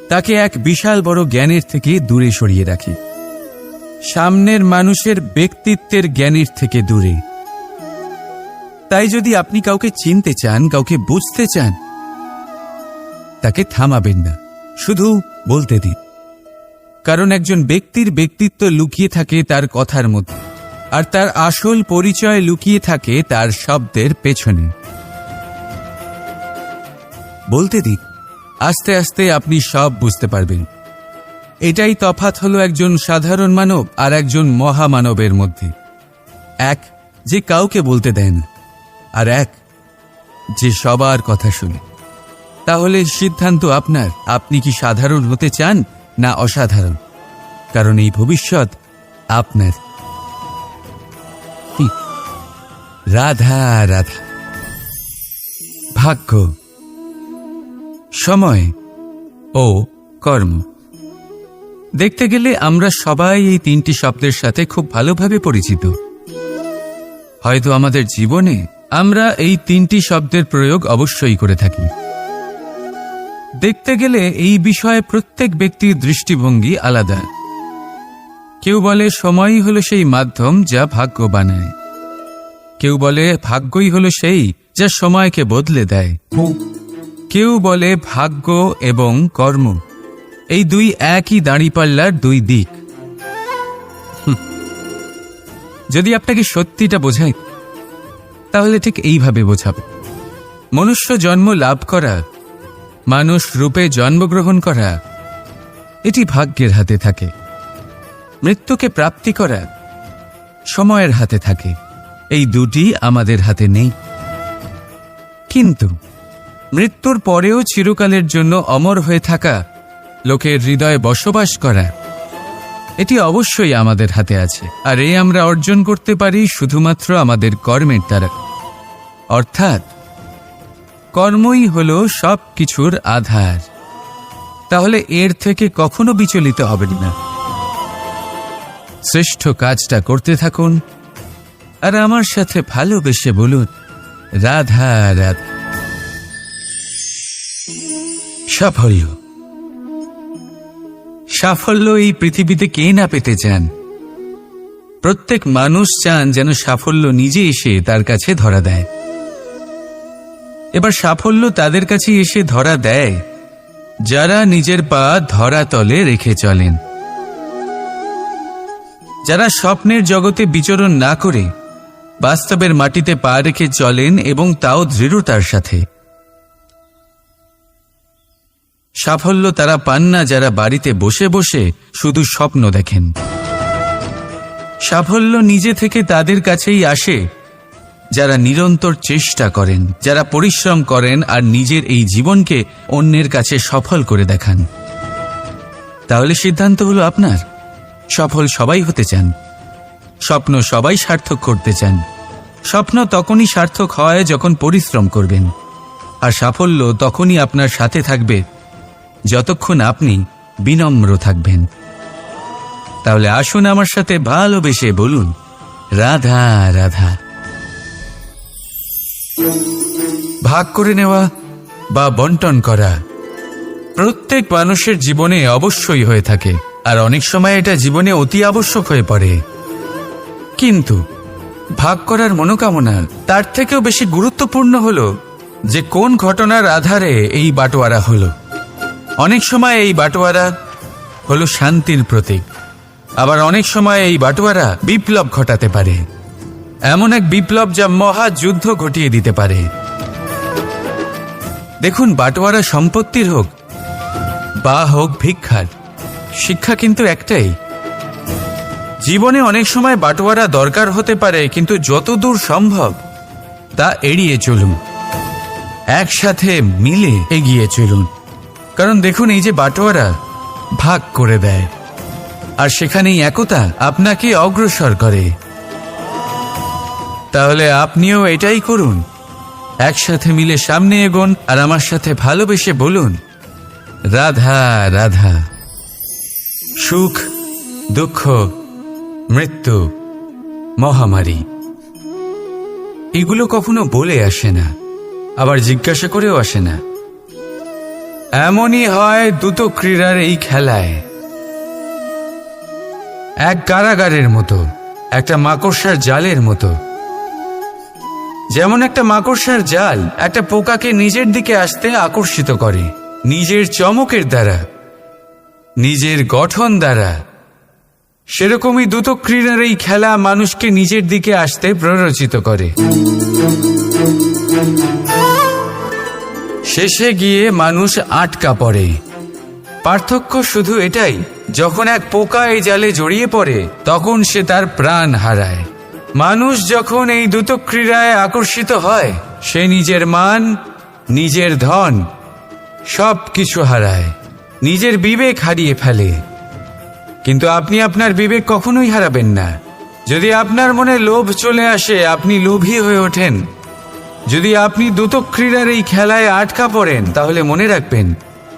তাকে এক বিশাল বড় জ্ঞানের থেকে দূরে সরিয়ে রাখে, সামনের মানুষের ব্যক্তিত্বের জ্ঞানের থেকে দূরে। তাই যদি আপনি কাউকে চিনতে চান, কাউকে বুঝতে চান, তাকে থামাবেন না, শুধু বলতে দিন। কারণ একজন ব্যক্তির ব্যক্তিত্ব লুকিয়ে থাকে তার কথার মধ্যে, আর তার আসল পরিচয় লুকিয়ে থাকে তার শব্দের পেছনে। বলতে দিন, আস্তে আস্তে আপনি সব বুঝতে পারবেন। এটাই তফাৎ হলো একজন সাধারণ মানব আর একজন মহামানবের মধ্যে। এক যে কাউকে বলতে দেয় না, আর এক যে সবার কথা শুনে। তাহলে সিদ্ধান্ত আপনার, আপনি কি সাধারণ হতে চান না অসাধারণ? কারণ এই ভবিষ্যৎ আপনার। রাধা রাধা। ভাগ্য, সময় ও কর্ম। দেখতে গেলে আমরা সবাই এই তিনটি শব্দের সাথে খুব ভালোভাবে পরিচিত। হয়তো আমাদের জীবনে আমরা এই তিনটি শব্দের প্রয়োগ অবশ্যই করে থাকি। দেখতে গেলে এই বিষয়ে প্রত্যেক ব্যক্তির দৃষ্টিভঙ্গি আলাদা। কেউ বলে সময়ই হলো সেই মাধ্যম যা ভাগ্য বানায়, কেউ বলে ভাগ্যই হলো সেই যা সময়কে বদলে দেয়, কেউ বলে ভাগ্য এবং কর্ম এই দুই একই দাঁড়িপাল্লার দুই দিক। যদি আপনাকে সত্যিটা বোঝাই, তাহলে ঠিক এইভাবে বোঝাবে। মনুষ্য জন্ম লাভ করা, মানুষ রূপে জন্মগ্রহণ করা, এটি ভাগ্যের হাতে থাকে। মৃত্যুকে প্রাপ্তি করা সময়ের হাতে থাকে। এই দুটি আমাদের হাতে নেই। কিন্তু মৃত্যুর পরেও চিরকালের জন্য অমর হয়ে থাকা, লোকের হৃদয়ে বসবাস করা, এটি অবশ্যই আমাদের হাতে আছে। আর এই আমরা অর্জন করতে পারি শুধুমাত্র আমাদের কর্মের দ্বারা। অর্থাৎ কর্মই হলো সব কিছুর আধার। তাহলে এর থেকে কখনো বিচলিত হবেন না। শ্রেষ্ঠ কাজটা করতে থাকুন, আর আমার সাথে ভালোবেসে বলুন রাধা রাধা। সাফল্য, সাফল্য এই পৃথিবীতে কে না পেতে চান? প্রত্যেক মানুষ চান যেন সাফল্য নিজে এসে তার কাছে ধরা দেয়। এবার সাফল্য তাদের কাছে এসে ধরা দেয় যারা নিজের পা ধরাতলে রেখে চলেন, যারা স্বপ্নের জগতে বিচরণ না করে বাস্তবের মাটিতে পা রেখে চলেন, এবং তাও দৃঢ়তার সাথে। সাফল্য তারা পান না যারা বাড়িতে বসে বসে শুধু স্বপ্ন দেখেন। সাফল্য নিজে থেকে তাদের কাছেই আসে যারা নিরন্তর চেষ্টা করেন, যারা পরিশ্রম করেন আর নিজের এই জীবনকে অন্যের কাছে সফল করে দেখান। তাহলে সিদ্ধান্ত হলো আপনার। সফল সবাই হতে চান, স্বপ্ন সবাই সার্থক করতে চান। স্বপ্ন তখনই সার্থক হয় যখন পরিশ্রম করবেন, আর সাফল্য তখনই আপনার সাথে থাকবে যতক্ষণ আপনি বিনম্র থাকবেন। তাহলে আসুন আমার সাথে ভালোবেসে বলুন রাধা রাধা। ভাগ করে নেওয়া বা বন্টন করা প্রত্যেক মানুষের জীবনে অবশ্যই হয়ে থাকে, আর অনেক সময় এটা জীবনে অতি আবশ্যক হয়ে পড়ে। কিন্তু ভাগ করার মনোকামনা তার থেকেও বেশি গুরুত্বপূর্ণ হলো যে কোন ঘটনার আধারে এই বাটোয়ারা হলো। অনেক সময় এই বাটোয়ারা হলো শান্তির প্রতীক, আবার অনেক সময় এই বাটোয়ারা বিপ্লব ঘটাতে পারে, এমন এক বিপ্লব যা মহাযুদ্ধ ঘটিয়ে দিতে পারে। দেখুন, বাটোয়ারা সম্পত্তির হোক বা হোক ভিক্ষার, শিক্ষা কিন্তু একটাই। জীবনে অনেক সময় বাটোয়ারা দরকার হতে পারে, কিন্তু যতদূর সম্ভব তা এড়িয়ে চলুন, একসাথে মিলে এগিয়ে চলুন। কারণ দেখুন, এই যে বাটোয়ারা ভাগ করে দেয়, আর সেখানেই একতা আপনাকে অগ্রসর করে। তাহলে আপনিও এটাই করুন, একসাথে মিলে সামনে এগোন, আর আমার সাথে ভালোবেসে বলুন রাধা রাধা। সুখ, দুঃখ, মৃত্যু, মহামারী, এগুলো কখনো বলে আসে না, আবার জিজ্ঞাসা করেও আসে না। এমনই হয় দ্রুত ক্রীড়ার এই খেলায়। এক কারাগারের মতো, একটা মাকড়সার জালের মতো। যেমন একটা মাকড়সার জাল একটা পোকাকে নিজের দিকে আসতে আকর্ষিত করে নিজের চমকের দ্বারা, নিজের গঠন দ্বারা, সেরকমই দ্রুত ক্রীড়ার এই খেলা মানুষকে নিজের দিকে আসতে প্ররোচিত করে। শেষে গিয়ে মানুষ আটকা পড়ে। পার্থক্য শুধু এটাই, যখন এক পোকা এই জালে জড়িয়ে পড়ে তখন সে তার প্রাণ হারায়। মানুষ যখন এই দ্রুত ক্রীড়ায় আকর্ষিত হয় সে নিজের মান, নিজের ধন সব কিছু হারায়, নিজের বিবেক হারিয়ে ফেলে। কিন্তু আপনি আপনার বিবেক কখনোই হারাবেন না। যদি আপনার মনে লোভ চলে আসে আপনি লোভী হয়ে ওঠেন। যদি আপনি দ্রুত ক্রীড়ার এই খেলায় আটকা পড়েন তাহলে মনে রাখবেন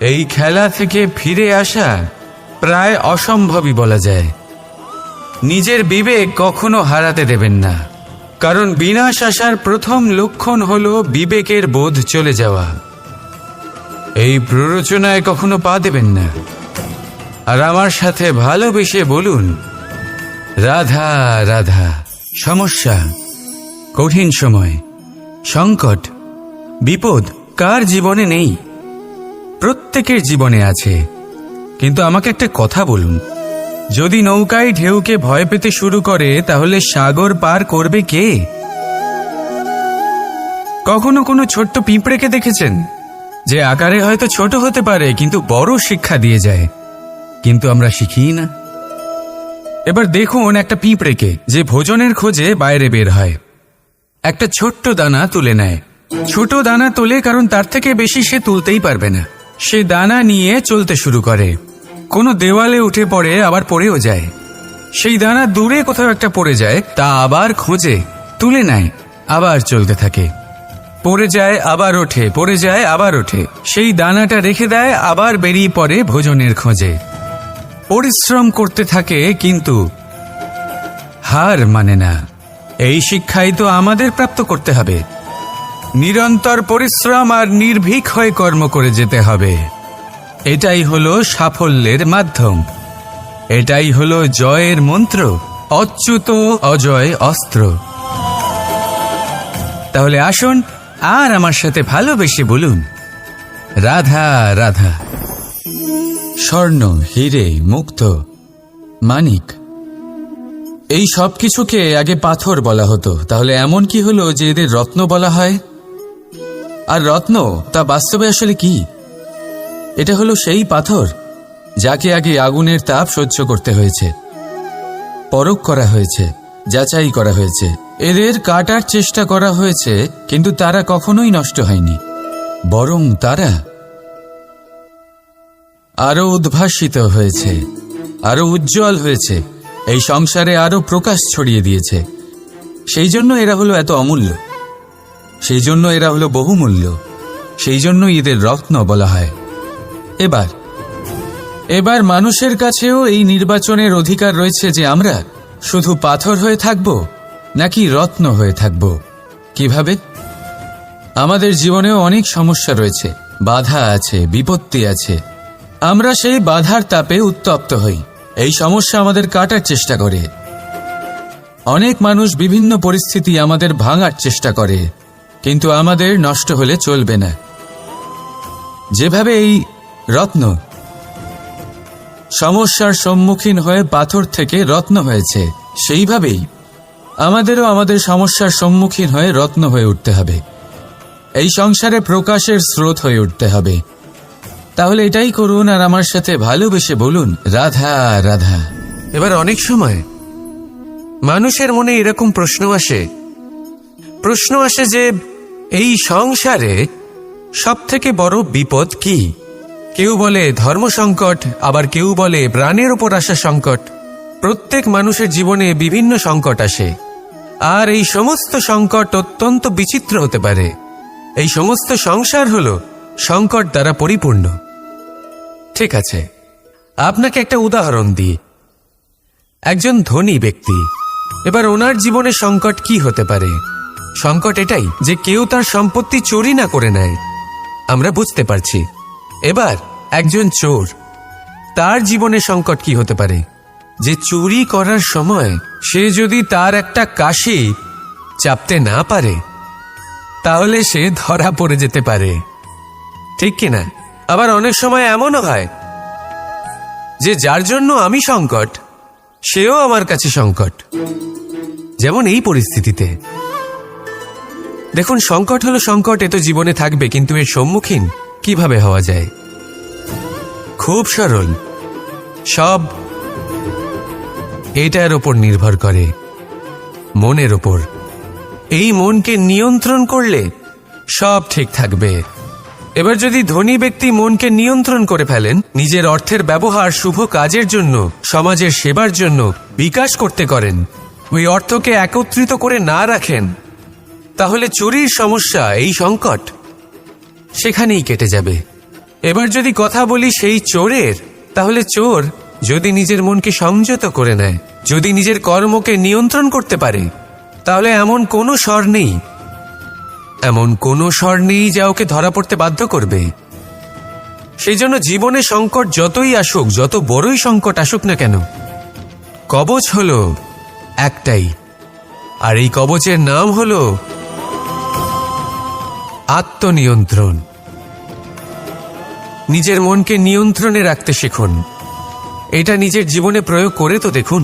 এই খেলা থেকে ফিরে আসা প্রায় অসম্ভবই বলা যায়। নিজের বিবেক কখনো হারাতে দেবেন না, কারণ বিনাশ আসার প্রথম লক্ষণ হলো বিবেকের বোধ চলে যাওয়া। এই প্ররোচনায় কখনো পা দেবেন না। আর আমার সাথে ভালোবেসে বলুন, রাধা রাধা। সমস্যা, কঠিন সময়, সংকট, বিপদ কার জীবনে নেই? প্রত্যেকের জীবনে আছে। কিন্তু আমাকে একটা কথা বলুন, যদি নৌকায় ঢেউকে ভয় পেতে শুরু করে তাহলে সাগর পার করবে কে? কখনো কোনো ছোট্ট পিঁপড়েকে দেখেছেন যে আকারে হয়তো ছোট হতে পারে কিন্তু বড় শিক্ষা দিয়ে যায়? কিন্তু আমরা শিখি না। এবার দেখুন একটা পিঁপড়েকে যে ভোজনের খোঁজে বাইরে বের হয়, একটা ছোট্ট দানা তুলে নেয়। ছোট দানা তোলে কারণ তার থেকে বেশি সে তুলতেই পারবে না। সে দানা নিয়ে চলতে শুরু করে, কোনো দেওয়ালে উঠে পড়ে, আবার পড়েও যায়। সেই দানা দূরে কোথাও একটা পড়ে যায়, তা আবার খোঁজে, তুলে নেয়, আবার চলতে থাকে। পড়ে যায় আবার ওঠে, পড়ে যায় আবার ওঠে। সেই দানাটা রেখে দেয়, আবার বেরিয়ে পড়ে ভোজনের খোঁজে। পরিশ্রম করতে থাকে কিন্তু হার মানে না। এই শিক্ষাই তো আমাদের প্রাপ্ত করতে হবে। নিরন্তর পরিশ্রম আর নির্ভীক হয়ে কর্ম করে যেতে হবে। এটাই হলো সাফল্যের মাধ্যম, এটাই হলো জয়ের মন্ত্র, অচ্যুত অজয় অস্ত্র। তাহলে আসুন আর আমার সাথে ভালোবেসে বলুন, রাধা রাধা। স্বর্ণ, হিরে, মুক্ত, মানিক, এই সব কিছুকে আগে পাথর বলা হতো। তাহলে এমন কি হলো যে এদের রত্ন বলা হয়? আর রত্ন তা বাস্তবে আসলে কি? এটা হলো সেই পাথর যাকে আগে আগুনের তাপ সহ্য করতে হয়েছে, পরখ করা হয়েছে, যাচাই করা হয়েছে, এদের কাটার চেষ্টা করা হয়েছে, কিন্তু তারা কখনোই নষ্ট হয়নি, বরং তারা আরো উদ্ভাসিত হয়েছে, আরো উজ্জ্বল হয়েছে, এই সংসারে আরো প্রকাশ ছড়িয়ে দিয়েছে। সেই জন্য এরা হলো এত অমূল্য, সেই জন্য এরা হলো বহুমূল্য, সেই জন্য এদের রত্ন বলা হয়। এবার মানুষের কাছেও এই নির্বাচনের অধিকার রয়েছে যে আমরা শুধু পাথর হয়ে থাকব নাকি রত্ন হয়ে থাকব। কিভাবে? আমাদের জীবনেও অনেক সমস্যা রয়েছে, বাধা আছে, বিপত্তি আছে। আমরা সেই বাধার তাপে উত্তপ্ত হই, এই সমস্যা আমাদের কাটার চেষ্টা করে। অনেক মানুষ বিভিন্ন পরিস্থিতি আমাদের ভাঙার চেষ্টা করে, কিন্তু আমাদের নষ্ট হলে চলবে না। যেভাবে এই রত্ন সমস্যার সম্মুখীন হয়ে পাথর থেকে রত্ন হয়েছে, সেইভাবেই আমাদেরও আমাদের সমস্যার সম্মুখীন হয়ে রত্ন হয়ে উঠতে হবে, এই সংসারে প্রকাশের স্রোত হয়ে উঠতে হবে। তাহলে এটাই করুন আর আমার সাথে ভালোবেসে বলুন, রাধা রাধা। এবার অনেক সময় মানুষের মনে এরকম প্রশ্ন আসে যে এই সংসারে সবথেকে বড় বিপদ কি? কেউ বলে ধর্ম সংকট, আবার কেউ বলে প্রাণের উপর আসা সংকট। প্রত্যেক মানুষের জীবনে বিভিন্ন সংকট আসে, আর এই সমস্ত সংকট অত্যন্ত বিচিত্র হতে পারে। এই সমস্ত সংসার হলো সংকট দ্বারা পরিপূর্ণ। ঠিক আছে, আপনাকে একটা উদাহরণ দিই। একজন ধনী ব্যক্তি, এবার ওনার জীবনে সংকট কি হতে পারে? সংকট এটাই যে কেউ তার সম্পত্তি চুরি না করে নেয়। আমরা বুঝতে পারছি, এবার একজন চোর, তার জীবনে সংকট কি হতে পারে? যে চুরি করার সময় সে যদি তার একটা কাশি চাপতে না পারে, তাহলে সে ধরা পড়ে যেতে পারে, ঠিক কিনা? আবার অনেক সময় এমনও হয় যে যার জন্য আমি সংকট, সেও আমার কাছে সংকট। যেমন এই পরিস্থিতিতে দেখুন, সংকট হলো সংকট, এ তো জীবনে থাকবে, কিন্তু এর সম্মুখীন কিভাবে হওয়া যায়? খুব সরল। সব এটার ওপর নির্ভর করে, মনের ওপর। এই মনকে নিয়ন্ত্রণ করলে সব ঠিক থাকবে। এবার যদি ধনী ব্যক্তি মনকে নিয়ন্ত্রণ করে ফেলেন, নিজের অর্থের ব্যবহার শুভ কাজের জন্য, সমাজের সেবার জন্য বিকাশ করতে করেন, ওই অর্থকে একত্রিত করে না রাখেন, তাহলে চুরির সমস্যা, এই সংকট সেখানেই কেটে যাবে। এবার যদি কথা বলি সেই চোরের, তাহলে চোর যদি নিজের মনকে সংযত করে নেয়, যদি নিজের কর্মকে নিয়ন্ত্রণ করতে পারে, তাহলে এমন কোনো স্বর নেই, এমন কোনো স্বর নেই যা ওকে ধরা পড়তে বাধ্য করবে। সেই জন্য জীবনে সংকট যতই আসুক, যত বড়ই সংকট আসুক না কেন, কবচ হলো একটাই, আর এই কবচের নাম হলো আত্মনিয়ন্ত্রণ। নিজের মনকে নিয়ন্ত্রণে রাখতে শিখুন। এটা নিজের জীবনে প্রয়োগ করে তো দেখুন।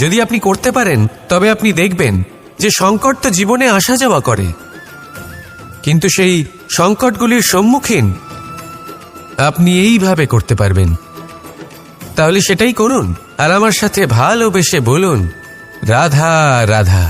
যদি আপনি করতে পারেন, তবে আপনি দেখবেন যে সংকট তো জীবনে আসা যাওয়া করে, কিন্তু সেই সংকটগুলির সম্মুখীন আপনি এইভাবে করতে পারবেন। তাহলে সেটাই করুন, আর আমার সাথে ভালোবেসে বলুন, রাধা রাধা।